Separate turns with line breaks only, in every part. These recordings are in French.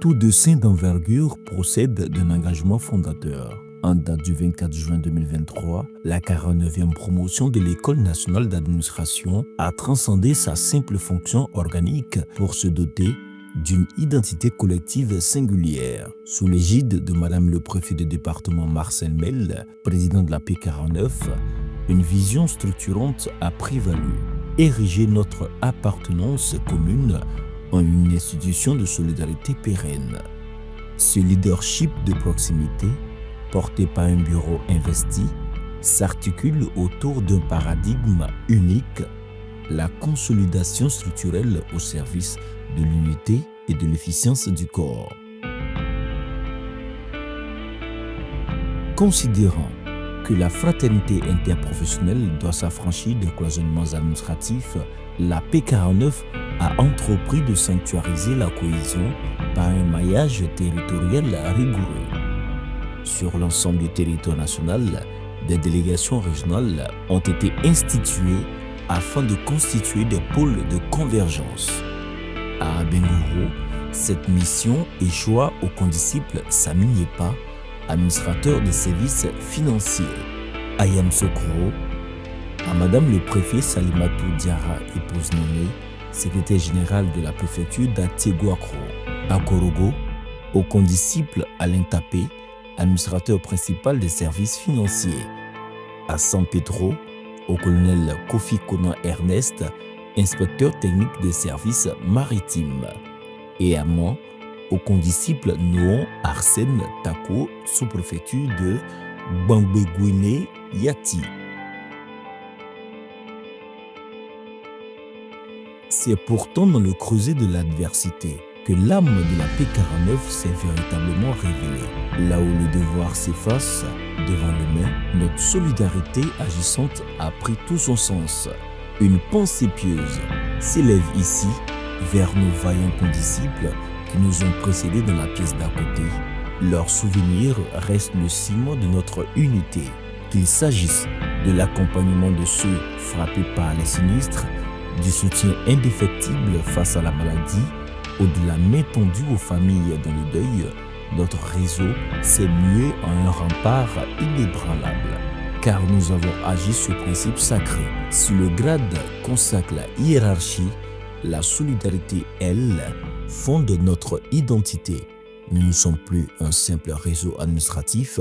Tout dessin d'envergure procède d'un engagement fondateur. En date du 24 juin 2023, la 49e promotion de l'École nationale d'administration a transcendé sa simple fonction organique pour se doter d'une identité collective singulière. Sous l'égide de Madame le préfet de département Marcel Mel, président de la P49, une vision structurante a prévalu. Ériger notre appartenance commune en une institution de solidarité pérenne. Ce leadership de proximité, porté par un bureau investi, s'articule autour d'un paradigme unique, la consolidation structurelle au service de l'unité et de l'efficience du corps. Considérant que la fraternité interprofessionnelle doit s'affranchir des cloisonnements administratifs, la P49 a entrepris de sanctuariser la cohésion par un maillage territorial rigoureux. Sur l'ensemble du territoire national, des délégations régionales ont été instituées afin de constituer des pôles de convergence. À Abengourou, cette mission échoua au condisciple Sami Yepa, administrateur des services financiers. À Yamsokro, à Madame le préfet Salimatou Diara, épouse nommée, secrétaire général de la préfecture d'Atiegouakro. À Korogo, au condisciple Alain Tapé, administrateur principal des services financiers. À San Pedro, au colonel Kofi Konan Ernest, inspecteur technique des services maritimes. Et à Mans, au condisciple Noon Arsène Tako, sous-préfecture de Bambegouine Yati. C'est pourtant dans le creuset de l'adversité que l'âme de la P49 s'est véritablement révélée. Là où le devoir s'efface devant l'humain, notre solidarité agissante a pris tout son sens. Une pensée pieuse s'élève ici vers nos vaillants condisciples qui nous ont précédés dans la pièce d'à côté. Leur souvenir reste le ciment de notre unité. Qu'il s'agisse de l'accompagnement de ceux frappés par les sinistres, du soutien indéfectible face à la maladie ou de la main tendue aux familles dans le deuil, notre réseau s'est mué en un rempart inébranlable. Car nous avons agi sur principe sacré. Si le grade consacre la hiérarchie, la solidarité, elle, fonde notre identité. Nous ne sommes plus un simple réseau administratif,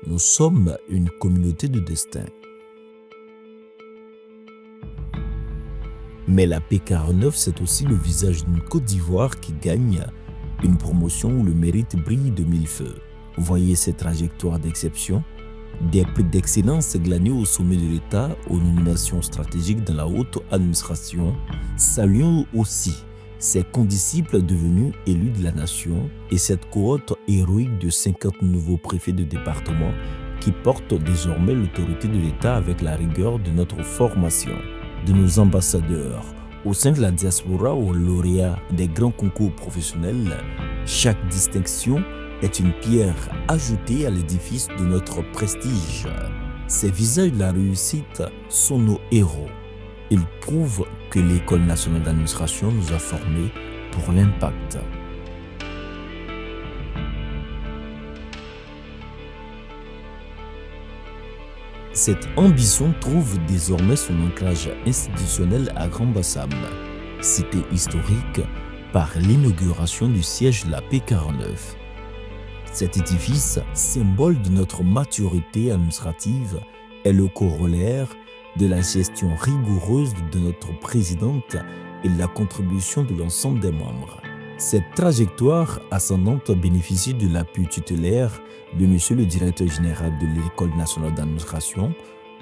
nous sommes une communauté de destin. Mais la P49, c'est aussi le visage d'une Côte d'Ivoire qui gagne une promotion où le mérite brille de mille feux. Voyez cette trajectoire d'exception, des prix d'excellence glanés au sommet de l'État aux nominations stratégiques dans la haute administration. Saluons aussi ces condisciples devenus élus de la nation et cette cohorte héroïque de 50 nouveaux préfets de département qui portent désormais l'autorité de l'État avec la rigueur de notre formation. De nos ambassadeurs au sein de la diaspora aux lauréats des grands concours professionnels, chaque distinction est une pierre ajoutée à l'édifice de notre prestige. Ces visages de la réussite sont nos héros. Ils prouvent que l'École nationale d'administration nous a formés pour l'impact. Cette ambition trouve désormais son ancrage institutionnel à Grand Bassam, cité historique par l'inauguration du siège de la P49. Cet édifice, symbole de notre maturité administrative, est le corollaire de la gestion rigoureuse de notre présidente et de la contribution de l'ensemble des membres. Cette trajectoire ascendante bénéficie de l'appui tutélaire de Monsieur le directeur général de l'École nationale d'administration,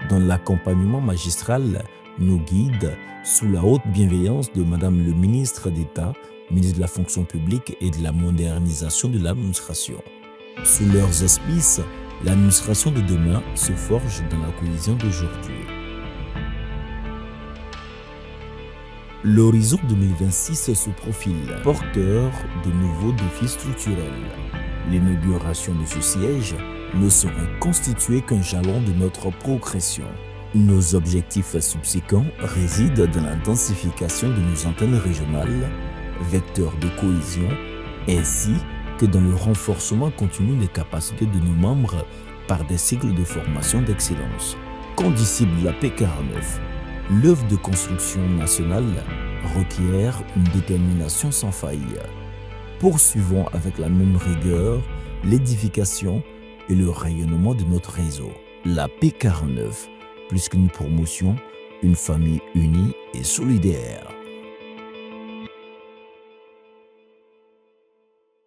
dont l'accompagnement magistral nous guide sous la haute bienveillance de Madame le ministre d'État, ministre de la fonction publique et de la modernisation de l'administration. Sous leurs auspices, l'administration de demain se forge dans la cohésion d'aujourd'hui. L'horizon 2026 se profile, porteur de nouveaux défis structurels. L'inauguration de ce siège ne saurait constituer qu'un jalon de notre progression. Nos objectifs subséquents résident dans la densification de nos antennes régionales, vecteurs de cohésion, ainsi que dans le renforcement continu des capacités de nos membres par des cycles de formation d'excellence. Condisciple de la P49, l'œuvre de construction nationale requiert une détermination sans faille. Poursuivons avec la même rigueur l'édification et le rayonnement de notre réseau. La P49, plus qu'une promotion, une famille unie et solidaire.